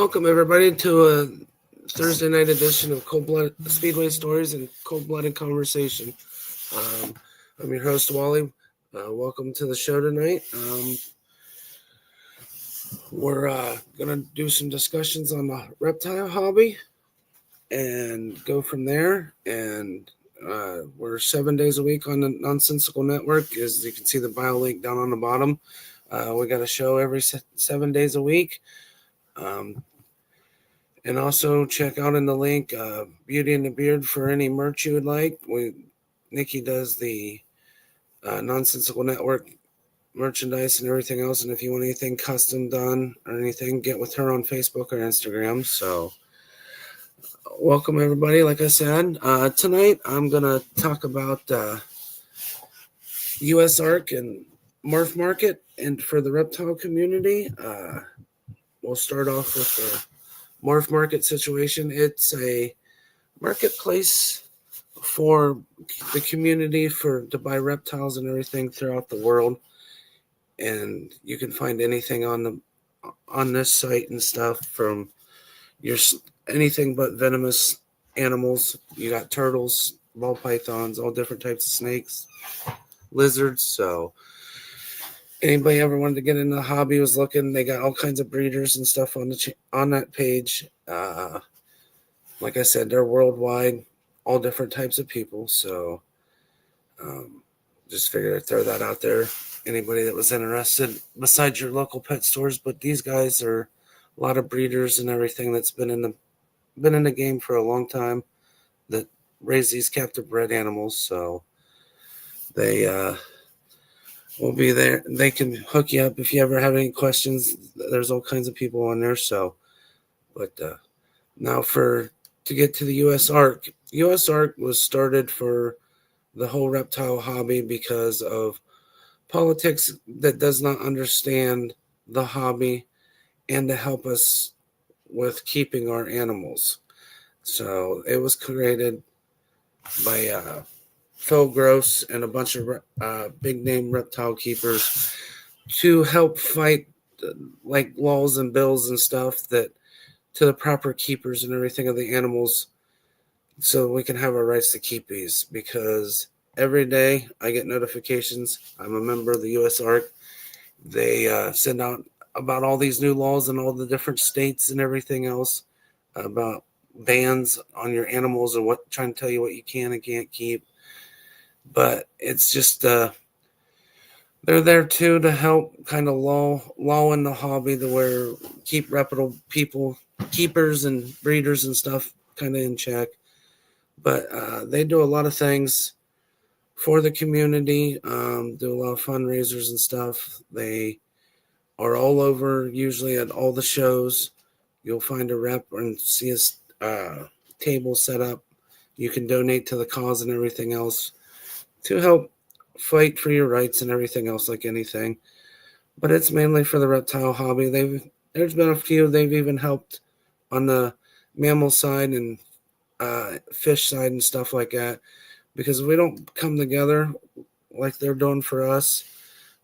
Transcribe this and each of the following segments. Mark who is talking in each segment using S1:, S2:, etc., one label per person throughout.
S1: Welcome everybody to a Thursday night edition of Cold Blood Speedway Stories and Cold Blooded Conversation. Um, I'm your host Wally. Welcome to the show tonight. We're gonna do some discussions on the reptile hobby and go from there. And we're 7 days a week on the Nonsensical Network. As you can see, the bio link down on the bottom. We got a show every 7 days a week. And also check out in the link Beauty and the Beard for any merch you would like. Nikki does the Nonsensical Network merchandise and everything else. And if you want anything custom done or anything, get with her on Facebook or Instagram. So welcome everybody. Like I said, tonight I'm going to talk about usark and morphmarket. And for the reptile community, we'll start off with the morphmarket situation. It's a marketplace for the community to buy reptiles and everything throughout the world, and you can find anything on this site and stuff from anything but venomous animals. You got turtles, ball pythons, all different types of snakes, lizards. So anybody ever wanted to get into the hobby was looking. They got all kinds of breeders and stuff on that page. Like I said, they're worldwide, all different types of people. So just figured I'd throw that out there. Anybody that was interested besides your local pet stores. But these guys are a lot of breeders and everything that's been in the game for a long time that raise these captive bred animals. So they will be there. They can hook you up if you ever have any questions. There's all kinds of people on there. So, but now to get to the usark. usark was started for the whole reptile hobby because of politics that does not understand the hobby and to help us with keeping our animals. So it was created by Phil Gross and a bunch of big name reptile keepers to help fight like laws and bills and stuff that to the proper keepers and everything of the animals, so we can have our rights to keep these. Because every day I get notifications. I'm a member of the usark. They send out about all these new laws in all the different states and everything else about bans on your animals and trying to tell you what you can and can't keep. But it's just they're there too to help kind of lull in the hobby to where keep reputable people, keepers and breeders and stuff kind of in check. But they do a lot of things for the community, do a lot of fundraisers and stuff. They are all over, usually at all the shows. You'll find a rep and see a table set up. You can donate to the cause and everything else to help fight for your rights and everything else like anything. But it's mainly for the reptile hobby. There's been a few. They've even helped on the mammal side and fish side and stuff like that. Because if we don't come together like they're doing for us,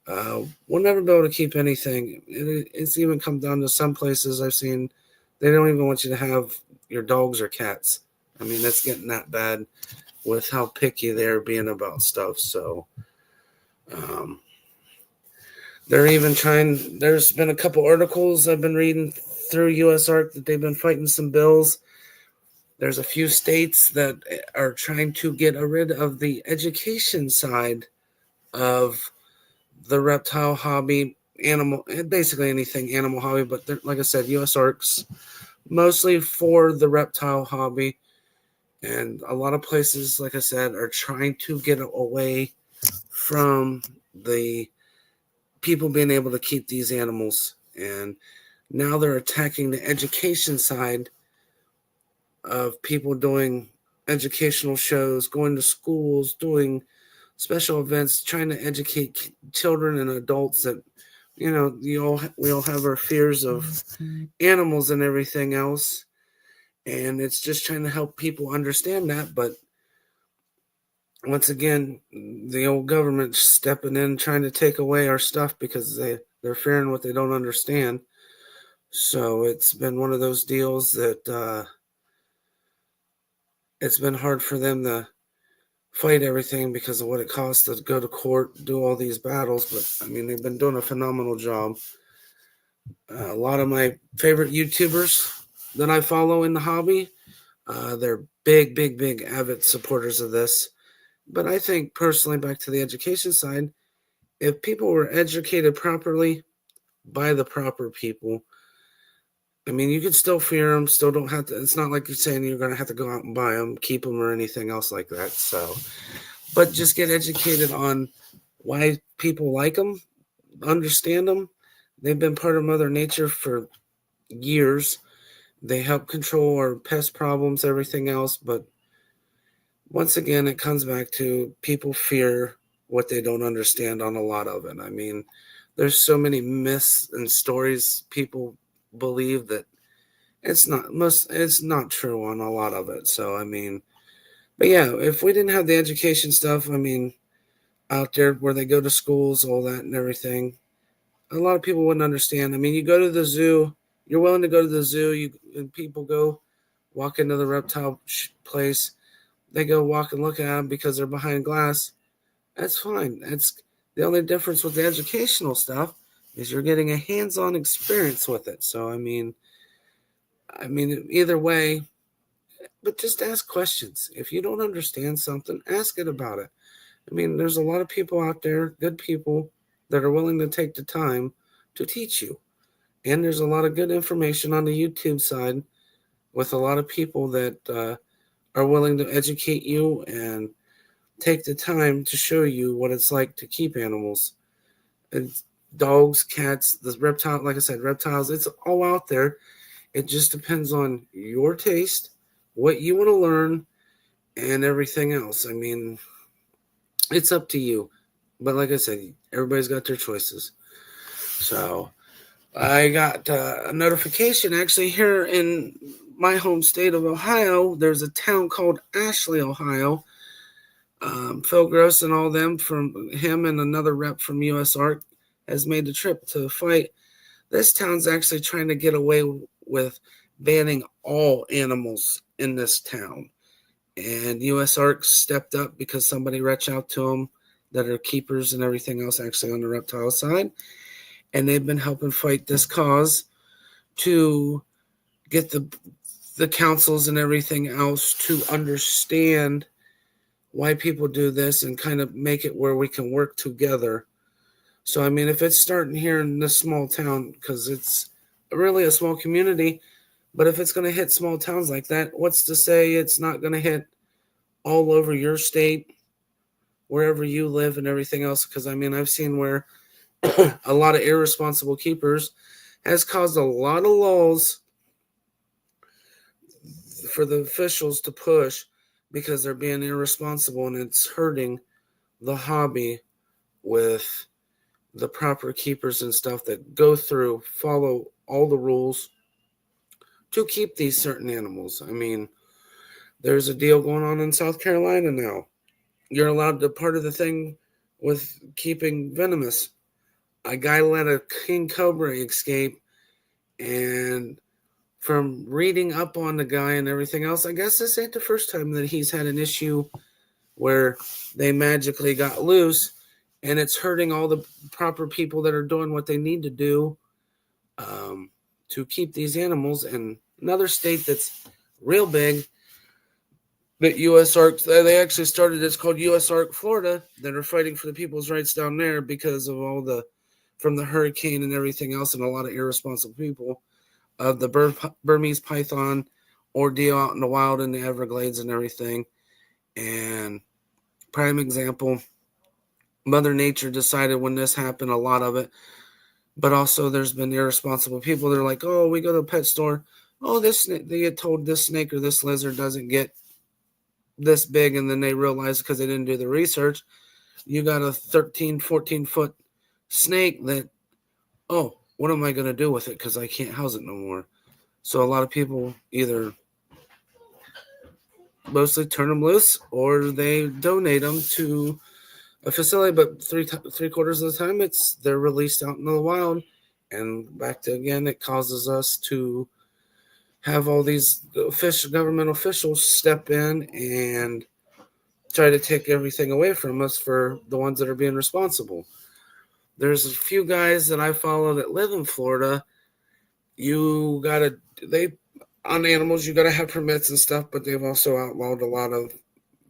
S1: we'll never be able to keep anything. It's even come down to some places I've seen, they don't even want you to have your dogs or cats. I mean, that's getting that bad with how picky they're being about stuff. So they're even trying, there's been a couple articles I've been reading through usark that they've been fighting some bills. There's a few states that are trying to get rid of the education side of the reptile hobby, basically anything animal hobby. But like I said, usark's mostly for the reptile hobby. And a lot of places, like I said, are trying to get away from the people being able to keep these animals. And now they're attacking the education side of people doing educational shows, going to schools, doing special events, trying to educate children and adults that, we all have our fears of animals and everything else. And it's just trying to help people understand that. But once again, the old government stepping in, trying to take away our stuff because they're fearing what they don't understand. So it's been one of those deals that it's been hard for them to fight everything because of what it costs to go to court, do all these battles. But I mean, they've been doing a phenomenal job. A lot of my favorite YouTubers that I follow in the hobby, they're big avid supporters of this. But I think personally, back to the education side, if people were educated properly by the proper people, I mean, you can still fear them, still don't have to. It's not like you're saying you're going to have to go out and buy them, keep them, or anything else like that. So, but just get educated on why people like them, understand them. They've been part of Mother Nature for years. They help control our pest problems, everything else. But once again, it comes back to people fear what they don't understand on a lot of it. I mean, there's so many myths and stories people believe that it's not true on a lot of it. So I mean, but yeah, if we didn't have the education stuff, I mean, out there where they go to schools, all that and everything, a lot of people wouldn't understand. I mean, you go to the zoo, you're willing to go to the zoo, and people go walk into the reptile place, they go walk and look at them because they're behind glass. That's fine. That's the only difference with the educational stuff is you're getting a hands-on experience with it. So I mean, either way, but just ask questions. If you don't understand something, ask it about it. I mean, there's a lot of people out there, good people, that are willing to take the time to teach you. And there's a lot of good information on the YouTube side with a lot of people that are willing to educate you and take the time to show you what it's like to keep animals. And dogs, cats, the reptile, like I said, reptiles, it's all out there. It just depends on your taste, what you want to learn, and everything else. I mean, it's up to you. But like I said, everybody's got their choices. So I got a notification actually here in my home state of Ohio. There's a town called Ashley, Ohio. Phil Gross and all them from him and another rep from usark has made the trip to fight. This town's actually trying to get away with banning all animals in this town. And usark stepped up because somebody reached out to them that are keepers and everything else actually on the reptile side. And they've been helping fight this cause to get the councils and everything else to understand why people do this and kind of make it where we can work together. So, I mean, if it's starting here in this small town, because it's really a small community, but if it's going to hit small towns like that, what's to say it's not going to hit all over your state, wherever you live and everything else? Because, I mean, I've seen where a lot of irresponsible keepers has caused a lot of laws for the officials to push because they're being irresponsible and it's hurting the hobby with the proper keepers and stuff that go through, follow all the rules to keep these certain animals. I mean, there's a deal going on in South Carolina now. You're allowed to part of the thing with keeping venomous. A guy let a king cobra escape, and from reading up on the guy and everything else, I guess this ain't the first time that he's had an issue where they magically got loose and it's hurting all the proper people that are doing what they need to do to keep these animals. And another state that's real big that usark, they actually started, it's called usark Florida, that are fighting for the people's rights down there because of all the, from the hurricane and everything else, and a lot of irresponsible people of the Burmese python ordeal out in the wild in the Everglades and everything. And prime example, Mother Nature decided when this happened, a lot of it, but also there's been irresponsible people. They're like, oh, we go to a pet store. Oh, this they get told this snake or this lizard doesn't get this big, and then they realize because they didn't do the research, you got a 13, 14-foot snake that, oh, what am I going to do with it because I can't house it no more? So a lot of people either mostly turn them loose or they donate them to a facility, but three quarters of the time they're released out in the wild And back to again, it causes us to have all these government officials step in and try to take everything away from us for the ones that are being responsible. There's a few guys that I follow that live in Florida. They on animals, you gotta have permits and stuff, but they've also outlawed a lot of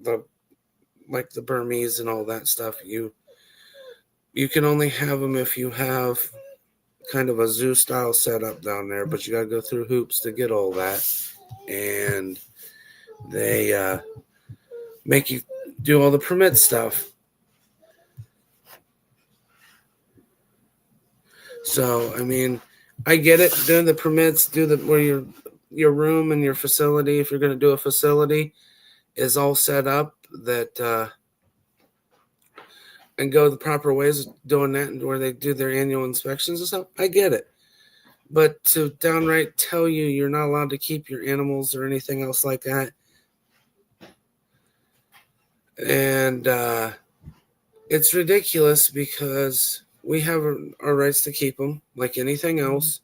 S1: the Burmese and all that stuff. You can only have them if you have kind of a zoo style setup down there, but you gotta go through hoops to get all that, and they make you do all the permit stuff. So I mean, I get it. Doing the permits, where your room and your facility, if you're going to do a facility, is all set up that and go the proper ways of doing that, and where they do their annual inspections and stuff. I get it, but to downright tell you you're not allowed to keep your animals or anything else like that, and it's ridiculous because we have our rights to keep them like anything else,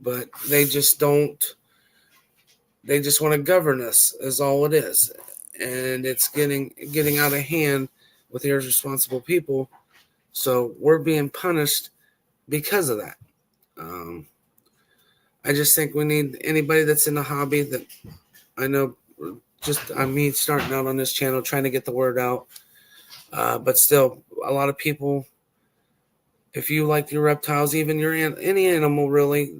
S1: but they just don't. They just want to govern us, is all it is. And it's getting out of hand with irresponsible people. So we're being punished because of that. I just think we need anybody that's in the hobby that I know, I'm me starting out on this channel, trying to get the word out. But still, a lot of people, if you like your reptiles, even any animal really,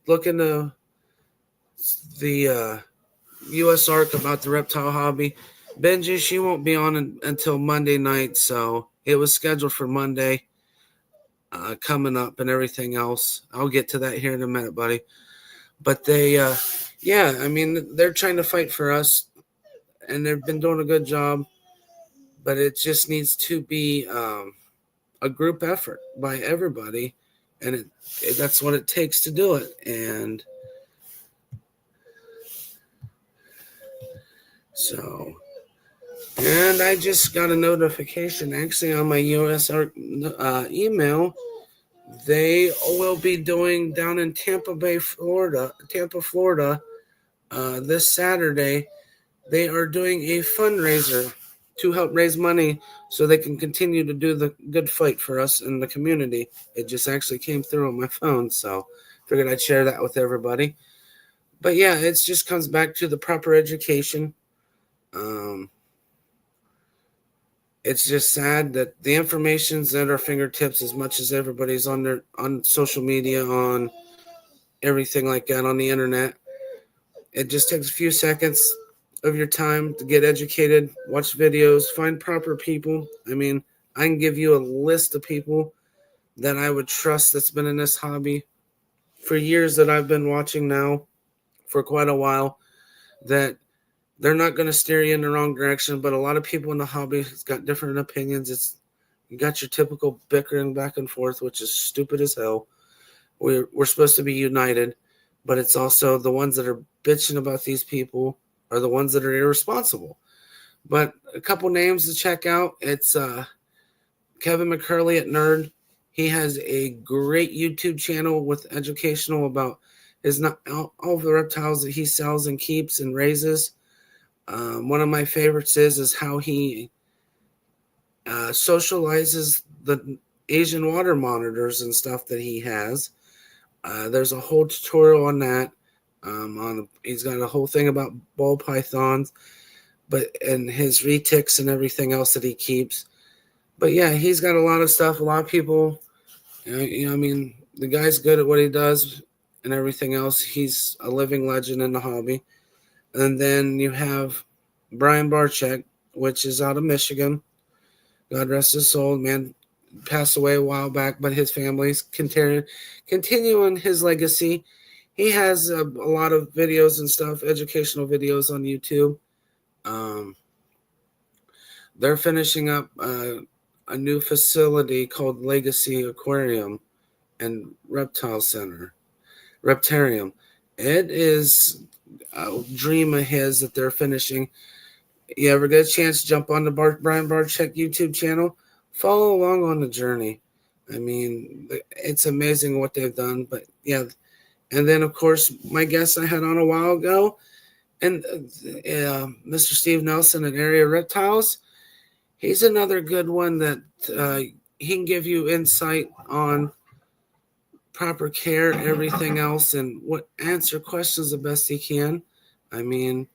S1: look into the usark about the reptile hobby. Benji, she won't be on until Monday night, so it was scheduled for Monday coming up and everything else. I'll get to that here in a minute, buddy. But they're trying to fight for us, and they've been doing a good job, but it just needs to be a group effort by everybody, and that's what it takes to do it. And I just got a notification actually on my usark email. They will be doing down in Tampa, Florida, this Saturday. They are doing a fundraiser to help raise money so they can continue to do the good fight for us in the community. It just actually came through on my phone, so figured I'd share that with everybody. But yeah, it just comes back to the proper education. It's just sad that the information's at our fingertips as much as everybody's on social media, on everything like that, on the internet. It just takes a few seconds of your time to get educated, watch videos, find proper people. I mean, I can give you a list of people that I would trust that's been in this hobby for years, that I've been watching now for quite a while, that they're not going to steer you in the wrong direction. But a lot of people in the hobby has got different opinions. You got your typical bickering back and forth, which is stupid as hell. We're supposed to be united, but it's also the ones that are bitching about these people are the ones that are irresponsible. But a couple names to check out. It's Kevin McCurley at Nerd. He has a great YouTube channel with educational about all the reptiles that he sells and keeps and raises. One of my favorites is how he socializes the Asian water monitors and stuff that he has. There's a whole tutorial on that. He's got a whole thing about ball pythons, and his retics and everything else that he keeps. But yeah, he's got a lot of stuff. A lot of people, the guy's good at what he does and everything else. He's a living legend in the hobby. And then you have Brian Barczyk, which is out of Michigan. God rest his soul, man. Passed away a while back, but his family's continuing his legacy. He has a lot of videos and stuff, educational videos on YouTube. They're finishing up a new facility called Legacy Aquarium and Reptile Center, Reptarium. It is a dream of his that they're finishing. You ever get a chance, jump on the Brian Barczyk YouTube channel, follow along on the journey. I mean, it's amazing what they've done. But yeah, and then of course my guest I had on a while ago, and Mr. Steve Nelson at Area Reptiles. He's another good one that he can give you insight on proper care, everything else, and what answer questions the best he can. I mean,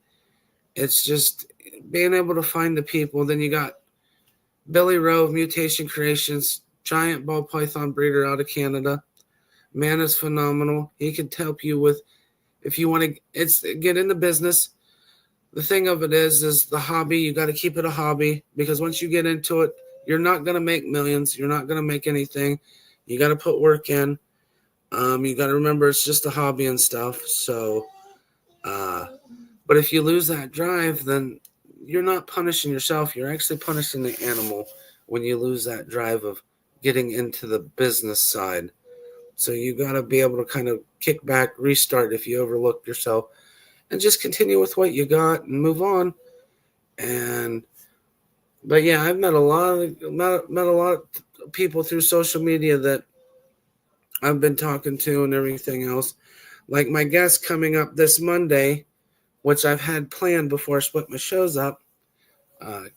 S1: it's just being able to find the people. Then you got Billy Rowe of Mutation Creations, giant ball python breeder out of Canada. Man is phenomenal. He can help you with if you want to. It's get in the business. The thing of it is the hobby. You got to keep it a hobby because once you get into it, you're not going to make millions. You're not going to make anything. You got to put work in. You got to remember it's just a hobby and stuff. So, but if you lose that drive, then you're not punishing yourself. You're actually punishing the animal when you lose that drive of getting into the business side. So you got to be able to kind of kick back, restart if you overlook yourself, and just continue with what you got and move on. But yeah, I've met a lot of people through social media that I've been talking to and everything else. Like my guest coming up this Monday, which I've had planned before I split my shows up. Her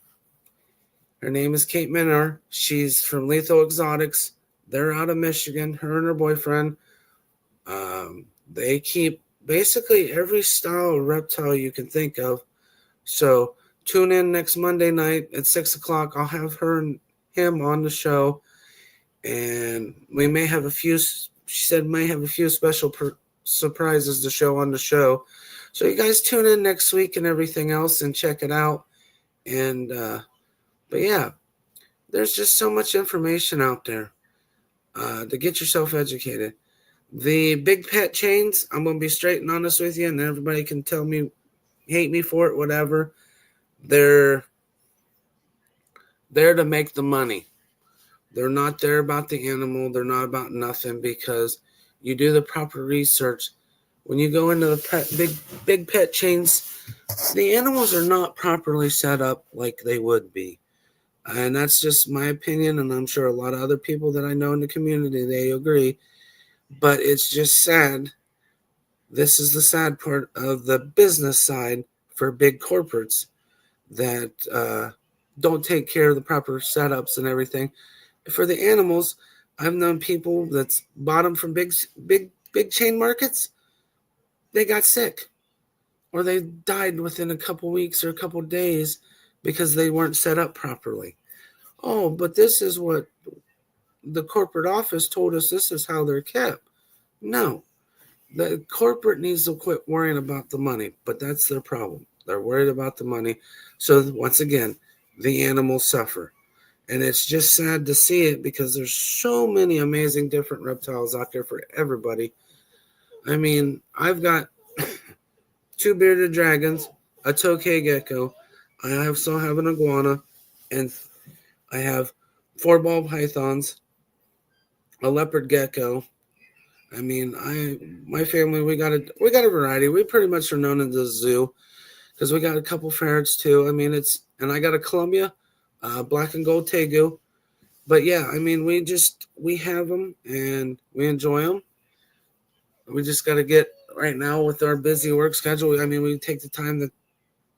S1: name is Kate Minner. She's from Lethal Exotics. They're out of Michigan, her and her boyfriend. They keep basically every style of reptile you can think of. So tune in next Monday night at 6 o'clock. I'll have her and him on the show. And we may have a few, she said, may have a few special surprises to show on the show. So you guys tune in next week and everything else and check it out. And, but yeah, there's just so much information out there to get yourself educated. The big pet chains, I'm going to be straight and honest with you, and everybody can tell me, hate me for it, whatever. They're there to make the money. They're not there about the animal. They're not about nothing because you do the proper research. When you go into the big pet chains, the animals are not properly set up like they would be. And that's just my opinion, and I'm sure a lot of other people that I know in the community, they agree. But it's just sad. This is the sad part of the business side for big corporates that don't take care of the proper setups and everything. For the animals, I've known people that's bought them from big chain markets. They got sick or they died within a couple weeks or a couple days because they weren't set up properly. Oh, but this is what the corporate office told us. This is how they're kept. No, the corporate needs to quit worrying about the money, but that's their problem. They're worried about the money. So once again, the animals suffer. And it's just sad to see it because there's so many amazing different reptiles out there for everybody. I mean, I've got 2 bearded dragons, a tokay gecko. I also have an iguana, and I have 4 ball pythons, a leopard gecko. I mean, my family, we got a variety. We pretty much are known in the zoo because we got a couple ferrets too. I mean, and I got a Columbia, black and gold tegu. But yeah, I mean, we have them and we enjoy them. We just got to get right now with our busy work schedule. I mean, we take the time to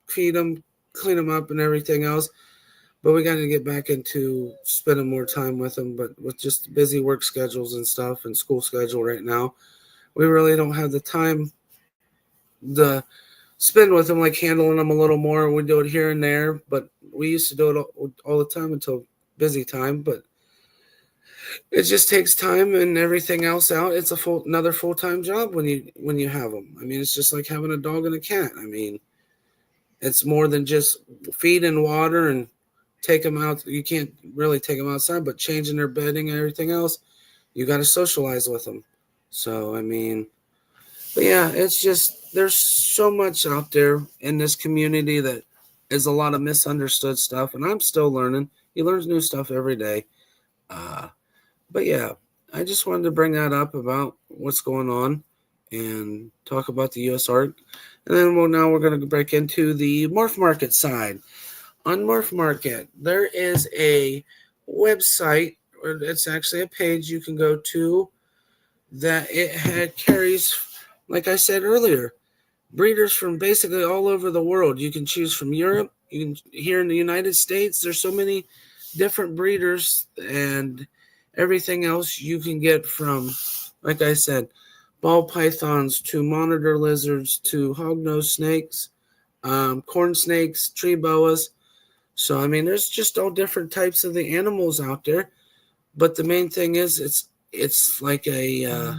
S1: feed them, clean them up, and everything else. But we got to get back into spending more time with them. But with just busy work schedules and stuff and school schedule right now, we really don't have the time to spend with them, like handling them a little more. We do it here and there, but we used to do it all the time until busy time. But it just takes time and everything else out. It's another full-time job when you have them. I mean, it's just like having a dog and a cat. I mean, it's more than just feed and water and take them out. You can't really take them outside, but changing their bedding and everything else, you got to socialize with them. So, I mean, but yeah, it's just there's so much out there in this community that is a lot of misunderstood stuff, and I'm still learning. You learn new stuff every day. But yeah, I just wanted to bring that up about what's going on and talk about the usark. And then now we're going to break into the morphmarket side. On morphmarket, there is a website it's actually a page you can go to that carries, like I said earlier, breeders from basically all over the world. You can choose from Europe. You can here in the United States. There's so many different breeders and everything else you can get from, like I said, ball pythons to monitor lizards to hognose snakes, corn snakes, tree boas. So I mean, there's just all different types of the animals out there. But the main thing is, it's like a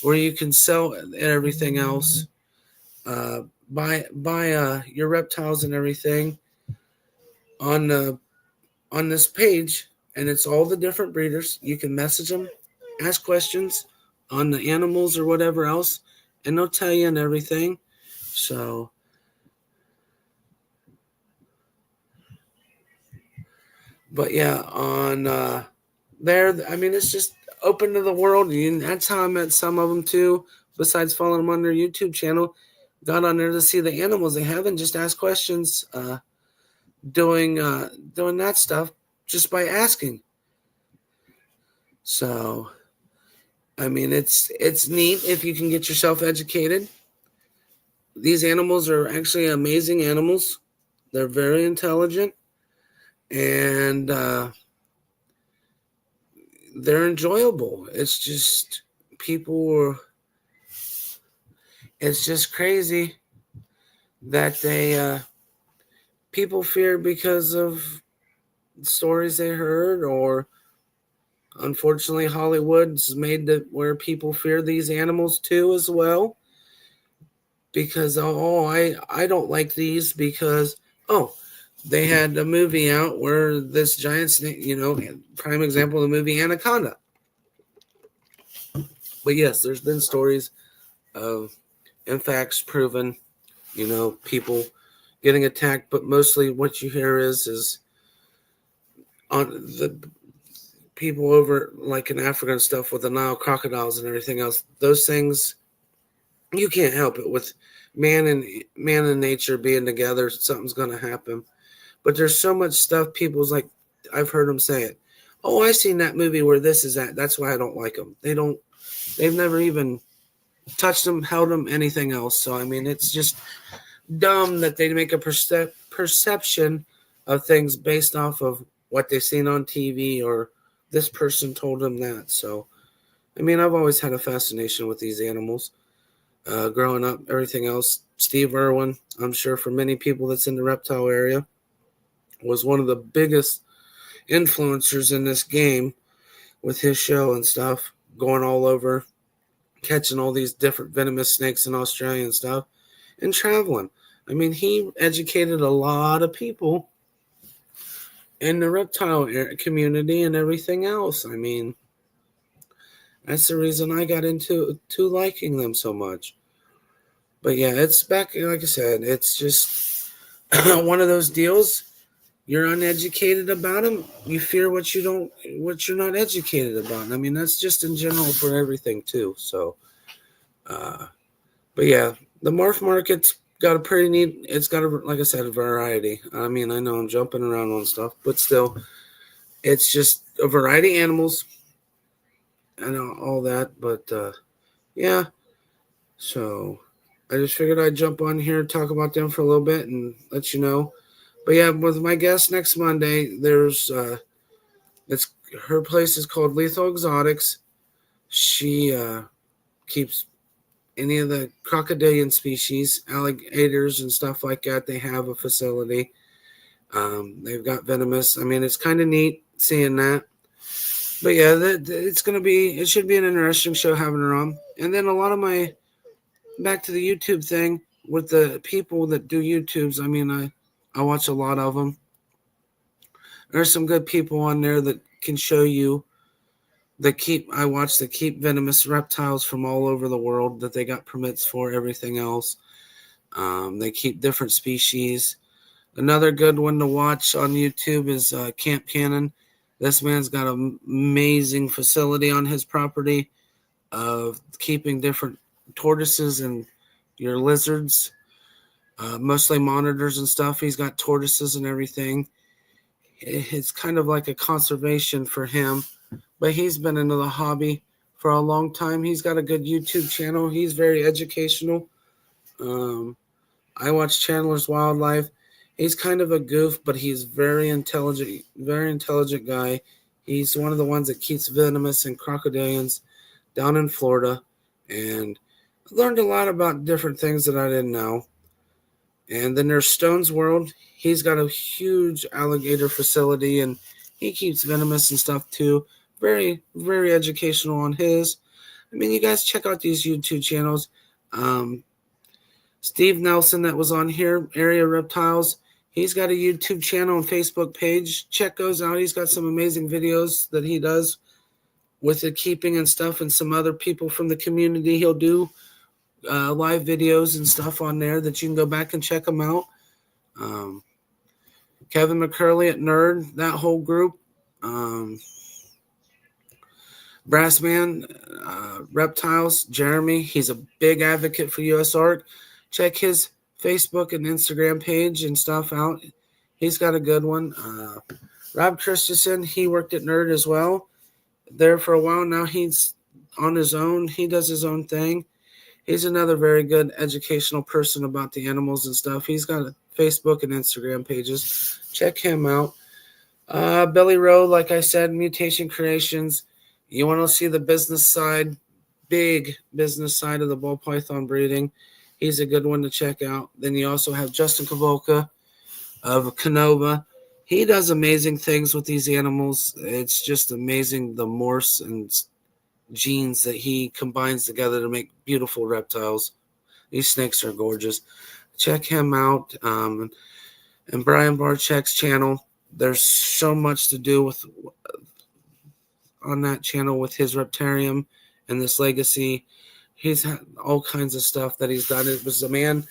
S1: where you can sell everything else, buy your reptiles and everything on the on this page, and it's all the different breeders. You can message them, ask questions on the animals or whatever else, and they'll tell you and everything. So, but yeah, on there, I mean, it's just open to the world. And that's how I met some of them too. Besides following them on their YouTube channel, got on there to see the animals they have and just ask questions. Doing that stuff just by asking. So, I mean, it's neat if you can get yourself educated. These animals are actually amazing animals. They're very intelligent, and they're enjoyable. It's just it's just crazy that people fear because of stories they heard, or unfortunately Hollywood's made it where people fear these animals too as well. Because I don't like these because they had a movie out where this giant snake, prime example of the movie Anaconda. But yes, there's been stories of, in facts proven, people getting attacked, but mostly what you hear is on the people over like in Africa and stuff with the Nile crocodiles and everything else. Those things, you can't help it with man and nature being together. Something's going to happen. But there's so much stuff people's like, I've heard them say it. Oh, I seen that movie where this is at. That's why I don't like them. They've never even touched them, held them, anything else. So, I mean, it's just dumb that they make a perception of things based off of what they've seen on TV or this person told them that. So, I mean, I've always had a fascination with these animals. Growing up, everything else. Steve Irwin, I'm sure for many people that's in the reptile area, was one of the biggest influencers in this game with his show and stuff, going all over, catching all these different venomous snakes in Australia and stuff, and traveling. I mean, he educated a lot of people in the reptile community and everything else. I mean, that's the reason I got into liking them so much. But yeah, it's back, like I said, it's just one of those deals. You're uneducated about them. You fear what you're not educated about. I mean, that's just in general for everything too. So, but yeah, the morph market's got a pretty neat. It's got like I said, a variety. I mean, I know I'm jumping around on stuff, but still, it's just a variety of animals and all that. But yeah, so I just figured I'd jump on here and talk about them for a little bit and let you know. But yeah, with my guest next Monday, there's it's her place is called Lethal Exotics. She keeps any of the crocodilian species, alligators and stuff like that. They have a facility. They've got venomous. I mean, it's kind of neat seeing that. But yeah, it should be an interesting show having her on. And then a lot of back to the YouTube thing with the people that do YouTubes. I mean, I watch a lot of them. There's some good people on there that can show you I watch that keep venomous reptiles from all over the world that they got permits for, everything else. They keep different species. Another good one to watch on YouTube is Camp Cannon. This man's got an amazing facility on his property of keeping different tortoises and your lizards, mostly monitors and stuff. He's got tortoises and everything. It's kind of like a conservation for him, but he's been into the hobby for a long time. He's got a good YouTube channel. He's very educational. Um, I watch Chandler's Wildlife. He's kind of a goof, but he's very intelligent guy. He's one of the ones that keeps venomous and crocodilians down in Florida, and I learned a lot about different things that I didn't know. And then there's Stone's World. He's got a huge alligator facility, and he keeps venomous and stuff too. Very, very educational on his. I mean, you guys check out these YouTube channels. Um, Steve Nelson, that was on here, Area Reptiles. He's got a YouTube channel and Facebook page. Check those out. He's got some amazing videos that he does with the keeping and stuff, and some other people from the community. He'll do live videos and stuff on there that you can go back and check them out. Kevin McCurley at Nerd, that whole group. Brassman, Reptiles, Jeremy, he's a big advocate for USARK. Check his Facebook and Instagram page and stuff out. He's got a good one. Rob Christensen, he worked at Nerd as well. There for a while now. He's on his own. He does his own thing. He's another very good educational person about the animals and stuff. He's got a Facebook and Instagram pages. Check him out. Billy Rowe, like I said, Mutation Creations. You want to see the business side, big business side of the ball python breeding. He's a good one to check out. Then you also have Justin Kavolka of Canova. He does amazing things with these animals. It's just amazing the morphs and genes that he combines together to make beautiful reptiles. These snakes are gorgeous. Check him out. And Brian Barczyk's channel. There's so much to do with on that channel with his Reptarium and this legacy. He's had all kinds of stuff that he's done. It was a man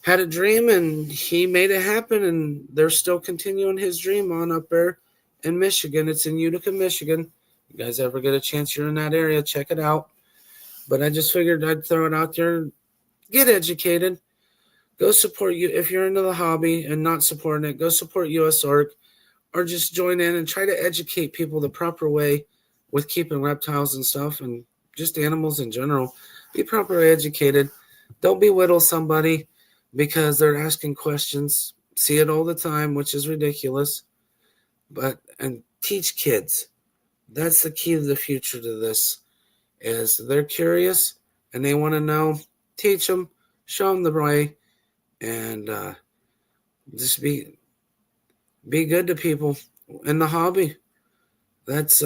S1: had a dream and he made it happen, and they're still continuing his dream on up there in Michigan. It's in Utica, Michigan. You guys ever get a chance, you're in that area, check it out. But I just figured I'd throw it out there. Get educated. Go support you. If you're into the hobby and not supporting it, go support USARK, or just join in and try to educate people the proper way with keeping reptiles and stuff, and just animals in general. Be properly educated. Don't belittle somebody because they're asking questions. See it all the time, which is ridiculous. And teach kids. That's the key to the future to this, is they're curious and they want to know. Teach them, show them the way, and just be good to people in the hobby. That's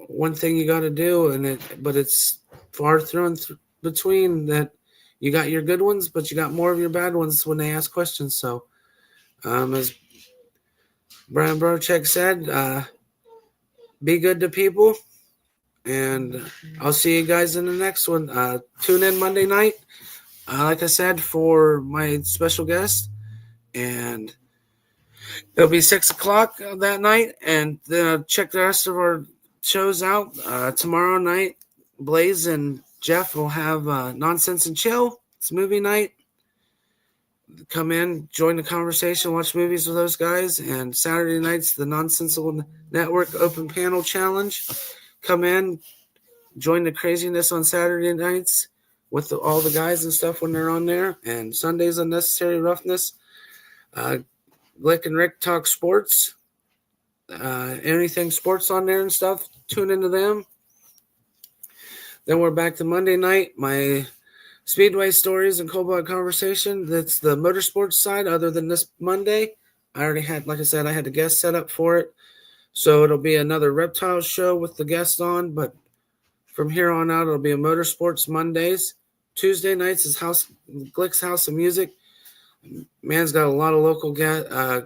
S1: one thing you got to do, but it's far through and between that. You got your good ones, but you got more of your bad ones when they ask questions. So, as Brian Barczyk said, be good to people, and I'll see you guys in the next one. Tune in Monday night, like I said, for my special guest, and it'll be 6:00 that night. And check the rest of our shows out. Tomorrow night, Blaze and Jeff will have Nonsense and Chill. It's movie night. Come in, join the conversation, watch movies with those guys. And Saturday night's the Nonsensical Network Open Panel Challenge. Come in, join the craziness on Saturday nights with all the guys and stuff when they're on there. And Sunday's Unnecessary Roughness. Glick and Rick talk sports. Anything sports on there and stuff. Tune into them. Then we're back to Monday night, my Speedway Stories and Cold Blood Conversation. That's the motorsports side. Other than this Monday, I already had, like I said, I had the guest set up for it. So it'll be another reptile show with the guest on. But from here on out, it'll be a motorsports Mondays. Tuesday nights is Glick's House of Music. Man's got a lot of local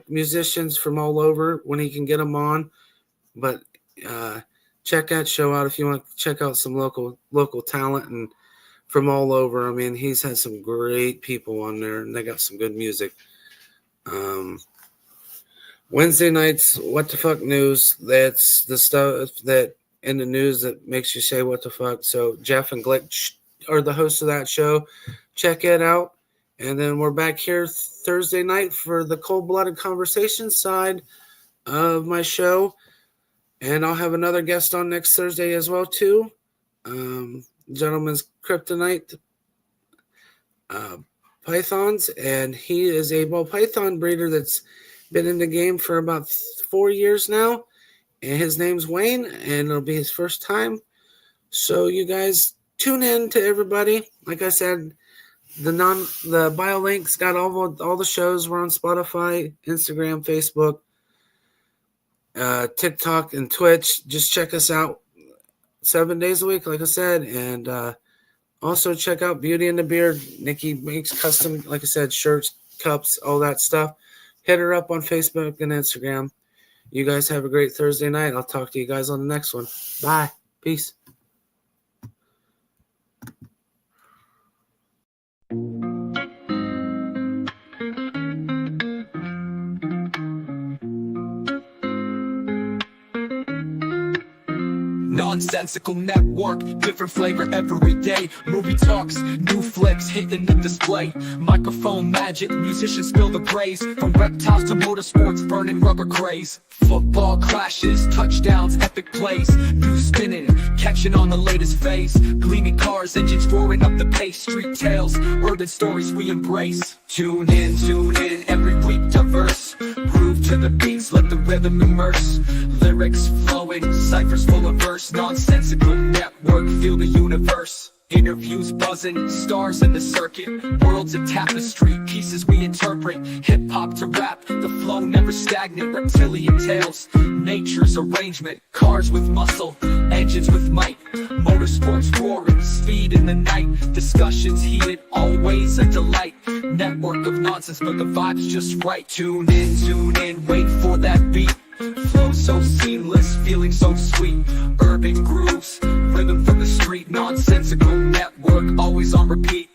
S1: musicians from all over when he can get them on. But check that show out if you want to check out some local talent and from all over. I mean, he's had some great people on there, and they got some good music. Wednesday nights, What the Fuck News. That's the stuff that in the news that makes you say what the fuck. So Jeff and Glick are the hosts of that show. Check it out. And then we're back here Thursday night for the Cold-Blooded Conversation side of my show, and I'll have another guest on next Thursday as well too. Gentleman's Kryptonite Pythons, and he is a ball python breeder that's been in the game for about 4 years now, and his name's Wayne, and it'll be his first time. So you guys tune in to everybody. Like I said, the bio links got all the shows. We're on Spotify, Instagram, Facebook, TikTok, and Twitch. Just check us out 7 days a week, like I said, and also check out Beauty and the Beard. Nikki makes custom, like I said, shirts, cups, all that stuff. Hit her up on Facebook and Instagram. You guys have a great Thursday night. I'll talk to you guys on the next one. Bye. Peace.
S2: Nonsensical network, different flavor every day. Movie talks, new flicks hitting the display. Microphone magic, musicians spill the praise. From reptiles to motorsports, burning rubber craze. Football crashes, touchdowns, epic plays. News spinning, catching on the latest phase. Gleaming cars, engines roaring up the pace. Street tales, urban stories we embrace. Tune in, every week diverse. Groove to the beats, let the rhythm immerse. Lyrics flowing, ciphers full of verse. Nonsensical network, feel the universe. Interviews buzzing, stars in the circuit. Worlds a tapestry, pieces we interpret. Hip-hop to rap, the flow never stagnant. Reptilian tales, nature's arrangement. Cars with muscle, engines with might. Motorsports roaring, speed in the night. Discussions heated, always a delight. Network of nonsense, but the vibe's just right. Tune in, wait for that beat. Flow so seamless, feeling so sweet. Urban grooves, rhythm from the street. Nonsensical network, always on repeat.